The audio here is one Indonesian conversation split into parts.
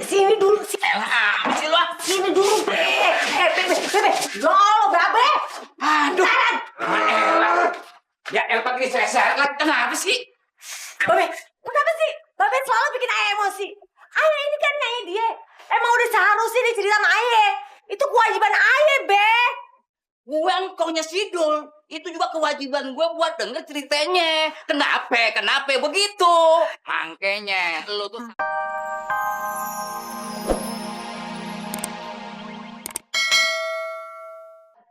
Sini dulu. Sini lu. Sini dulu, Bebe. Lo, Babe. Aduh. Ya, El pakai seret lagi. Kenapa sih? Babe, kenapa sih? Babe selalu bikin Ayah emosi. Ayah ini kan nyanyi dia. Emang udah seharusnya dia cerita sama Ayah. Itu kewajiban Ayah, Be. Gue engkongnya Sidul. Itu juga kewajiban gue buat denger ceritanya. Kenapa begitu? Makanya lu tuh...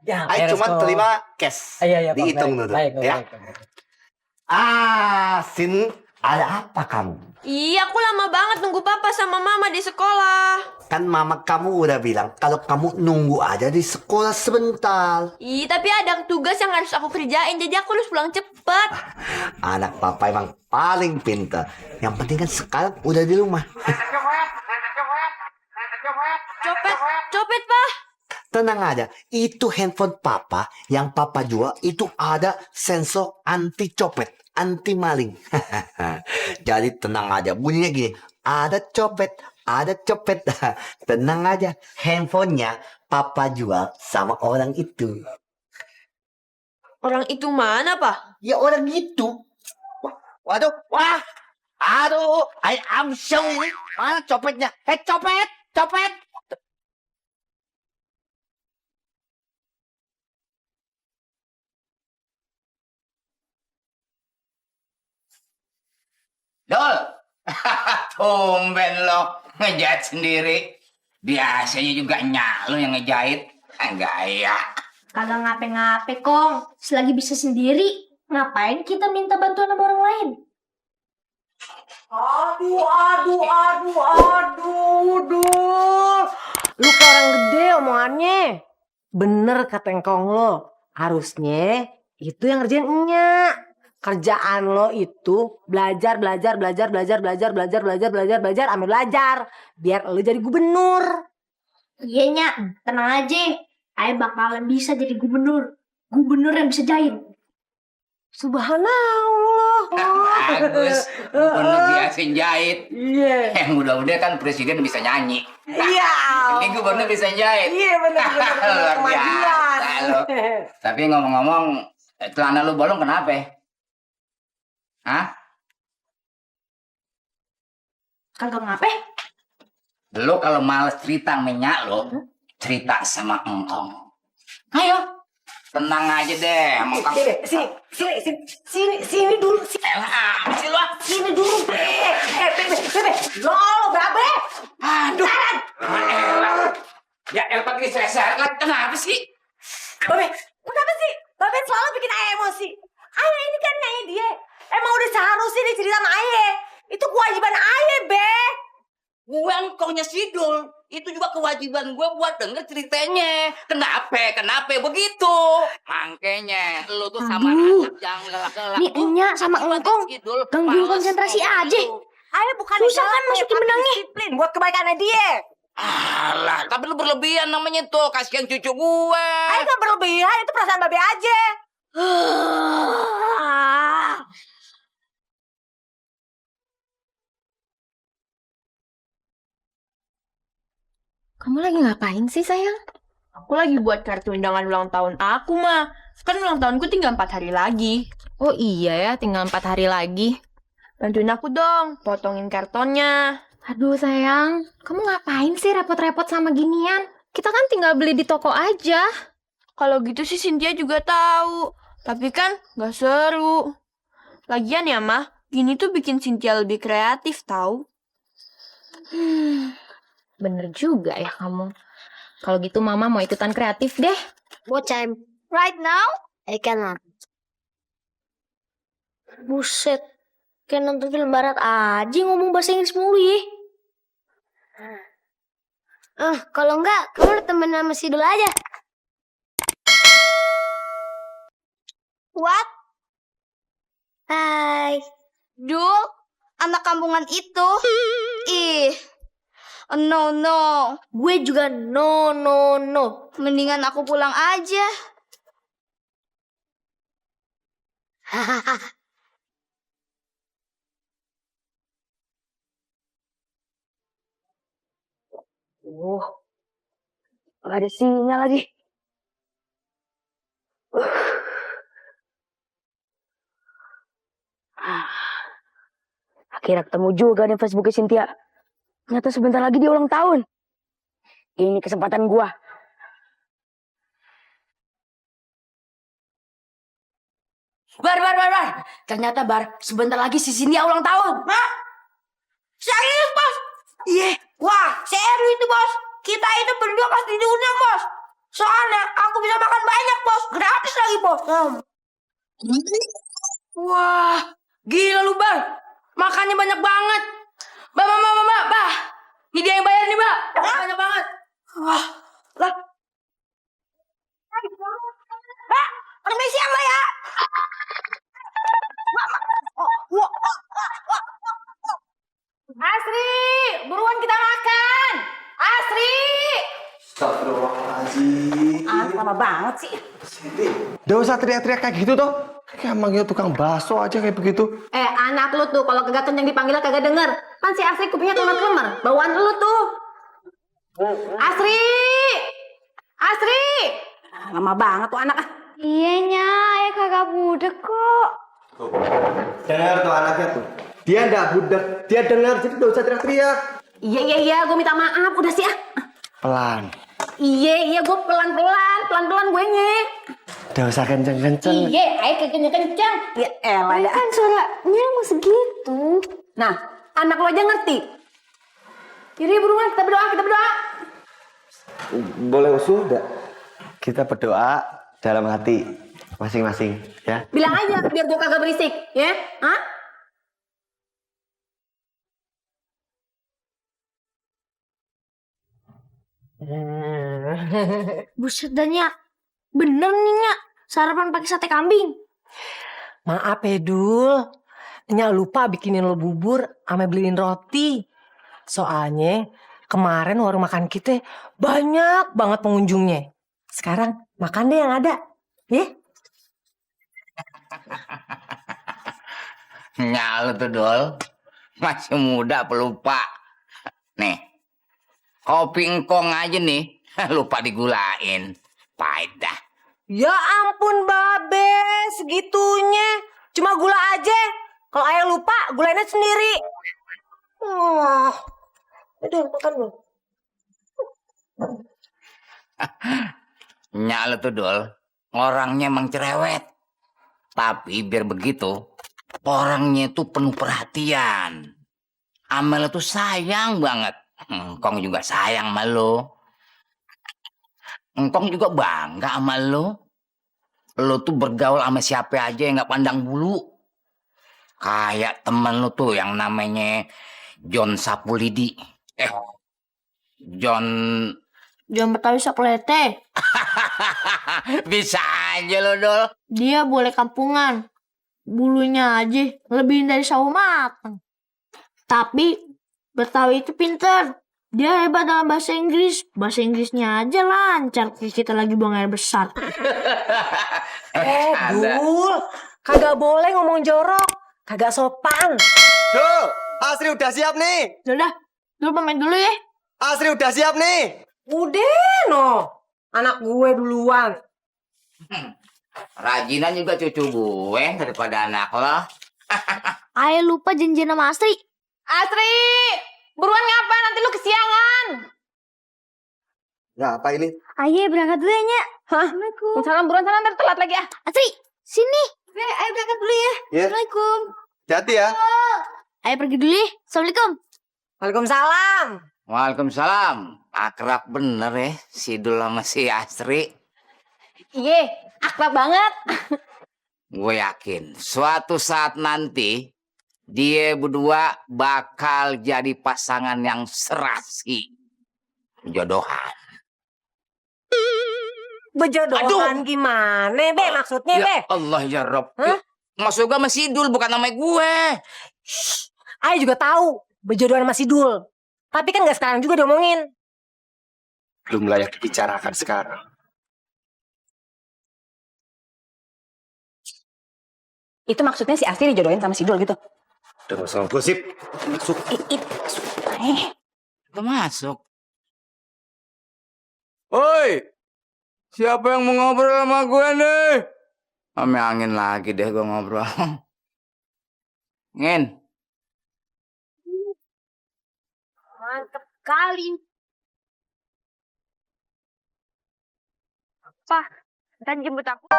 Ya, Ayo cuma terima cash. Iya, dihitung dulu ya. Sin, ada apa kamu? Iya, aku lama banget nunggu papa sama mama di sekolah. Kan mama kamu udah bilang kalau kamu nunggu aja di sekolah sebentar. Ih, tapi ada tugas yang harus aku kerjain, jadi aku harus pulang cepet. Anak papa emang paling pintar. Yang penting kan sekarang udah di rumah. Copet, Pak. Tenang aja, itu handphone papa yang papa jual itu ada sensor anti copet, anti maling. Jadi tenang aja, bunyinya gini, ada copet. Tenang aja, handphonenya papa jual sama orang itu. Orang itu mana, Pak? Ya orang itu. Aduh, I am sorry. Mana copetnya? Copet. Dol. Tumben lo ngejahit sendiri. Biasanya juga nyak lo yang ngejahit. Gaya. Kagak ngape-ngape, Kong. Selagi bisa sendiri, ngapain kita minta bantuan sama orang lain? Aduh, Dul. Lu kayak orang gede omongannya. Bener kata engkong lo. Harusnya itu yang ngerjain enyak. Kerjaan lo itu belajar, ambil belajar. Biar lo jadi gubernur. Iya, Nyak. Tenang aja. Ayah bakalan bisa jadi gubernur. Gubernur yang bisa jahit. Subhanallah. Bagus. Gubernur biasin jahit. Iya. Yang udah-udah kan presiden bisa nyanyi. Iya. Ini gubernur bisa jahit. Iya benar. Luar biasa lo. Tapi ngomong-ngomong, celana lu bolong kenapa? Hah? Kagak ngape? Lu kalau males cerita minyak lo, cerita sama engkong. Ayo, tenang aja deh, engkong. Sini dulu. Sini dulu, Bebe. Lo, Babe. Aduh. Ya, El pakai seret lagi. Kenapa sih? Babe, kenapa sih? Babe selalu bikin Ayah emosi. Ayah ini kan nyanyi dia. Emang udah seharusnya dia cerita sama Ayah. Itu kewajiban Ayah, Be. Gue engkongnya Sidul. Itu juga kewajiban gue buat denger ceritanya. Kenapa begitu? Makanya lu tuh sama jangan galak-galak. Nih, Nyak sama engkong gangguin konsentrasi aja. Ayah bukan susah kan masukin benangnya. Disiplin buat kebaikannya dia. Alah, tapi lu berlebihan namanya tuh. Kasihan cucu gue. Ayah gak berlebihan, itu perasaan Babe aja. Kamu lagi ngapain sih, sayang? Aku lagi buat kartu undangan ulang tahun aku, mah. Kan ulang tahunku tinggal 4 hari lagi. Oh iya ya, tinggal 4 hari lagi. Bantuin aku dong, potongin kartonnya. Aduh sayang, kamu ngapain sih repot-repot sama ginian? Kita kan tinggal beli di toko aja. Kalau gitu sih Cynthia juga tahu. Tapi kan gak seru. Lagian ya, Mah, gini tuh bikin Cynthia lebih kreatif, tahu? Bener juga ya kamu. Kalau gitu mama mau ikutan kreatif deh. Bocah, right now, I cannot. Buset, kayak nonton film barat aja ngomong bahasa Inggris mulu ya. Kalau enggak, kamu temen sama Sidul aja. What? Hai. Dul, anak kampungan itu. Ih. No. Gue juga no. Mendingan aku pulang aja. Hahaha. Gak ada sinyal lagi. Akhirnya ketemu juga nih Facebooknya Cynthia. Ternyata sebentar lagi dia ulang tahun. Ini kesempatan gua. Bar. Ternyata Bar, sebentar lagi si Cynthia ulang tahun. Hah? Serius, Bos? Iya. Wah, serius itu, Bos. Kita itu berdua pasti diundang, Bos. Soalnya aku bisa makan banyak, Bos. Gratis lagi, Bos. Wah, gila lu, Bar. Makannya banyak banget. Mbak. Ini dia yang bayar nih, Mbak. Banyak banget. Wah, lah. Mbak, permisi ya, Mbak ya. Asri, buruan kita makan. Asri. Astagfirullahaladzim. Lama banget sih. Udah usah teriak-teriak kayak gitu toh. Kayak manggil tukang bakso aja kayak begitu. Anak lu tuh kalau kagak kenceng dipanggilnya kagak denger. Kan si Asri kupingnya kelemar-kelemar. Bawaan lu tuh. Asri. Lama banget tuh anak. Iya, Nyai, kakak budek kok. Dengar tuh anaknya tuh. Dia nggak budak, dia dengar jadi udah usah teriak-teriak. Iya, gue minta maaf. Udah sih ah. Pelan. Iya, gue pelan-pelan gue nye. Udah usah kenceng-kenceng. Iya, ayo kenceng. Ya elah dah. Kan suaranya emang segitu. Nah, anak lo aja ngerti. Jadi buruan kita berdoa. Boleh usul enggak? Kita berdoa dalam hati masing-masing ya. Bilang aja biar gue kagak berisik, ya? Hah? Buset dah, Nya. Bener nih, Nya. Sarapan pakai sate kambing. Maaf ya, Dul. Nya lupa bikinin lo bubur sama beliin roti. Soalnya kemarin warung makan kita banyak banget pengunjungnya. Sekarang makan deh yang ada. Ya? Nyal tuh Dol. Masih muda pelupa. Nih. Kopi engkong aja nih. Lupa digulain. Pahit dah. Ya ampun, Babe. Segitunya. Cuma gula aja. Kalau ayah lupa, gulainnya sendiri. Wah. Udah, makan dulu. Nyal tuh Dol. Orangnya emang cerewet. Tapi biar begitu, orangnya tuh penuh perhatian. Amel tuh sayang banget. Engkong juga sayang sama lo. Engkong juga bangga sama lo. Lo tuh bergaul sama siapa aja yang gak pandang bulu. Kayak temen lo tuh yang namanya John Sapulidi. John Betawi Saplete. Bisa aja lo, Dol. Dia boleh kampungan. Bulunya aja lebih dari sawo matang. Tapi Betawi itu pinter. Dia hebat dalam bahasa Inggris. Bahasa Inggrisnya aja lancar. Kayak kita lagi buang air besar. Dul. Kagak boleh ngomong jorok. Kagak sopan. Duh, Asri udah siap nih. Udah, dulu pemain dulu ya. Asri udah siap nih. Udah no. Anak gue duluan. Rajinan juga cucu gue daripada anak lo. Ayo lupa janjian sama Astri. Asri, buruan ngapa? Nanti lu kesiangan. Ya apa ini? Ayo berangkat dulu ya, Nya. Hah? Salam buruan sana, ntar telat lagi ah. Astri, sini. Ayo berangkat dulu ya. Ya. Assalamualaikum. Hati ya. Ayo pergi dulu ya. Assalamualaikum. Waalaikumsalam. Waalaikumsalam. Akrab bener ya si Dul sama si Asri. Iya, akrab banget. Gue yakin suatu saat nanti dia berdua bakal jadi pasangan yang serasi. Jodohan. Bejodohan gimana, Be? Maksudnya, Be? Ya Allah ya Rob. Hah? Maksud gue sama si Dul bukan nama gue. Ayah juga tahu bejodohan sama si Dul. Tapi kan gak sekarang juga diomongin. Belum layak dibicarakan sekarang. Itu maksudnya si Asri dijodohin sama si Dul gitu. Udah gak usah gosip. Masuk. Udah masuk. Oi, siapa yang mau ngobrol sama gue nih? Ame angin lagi deh gue ngobrol. Ngin. Mantep kali. Pak, dan jemput aku.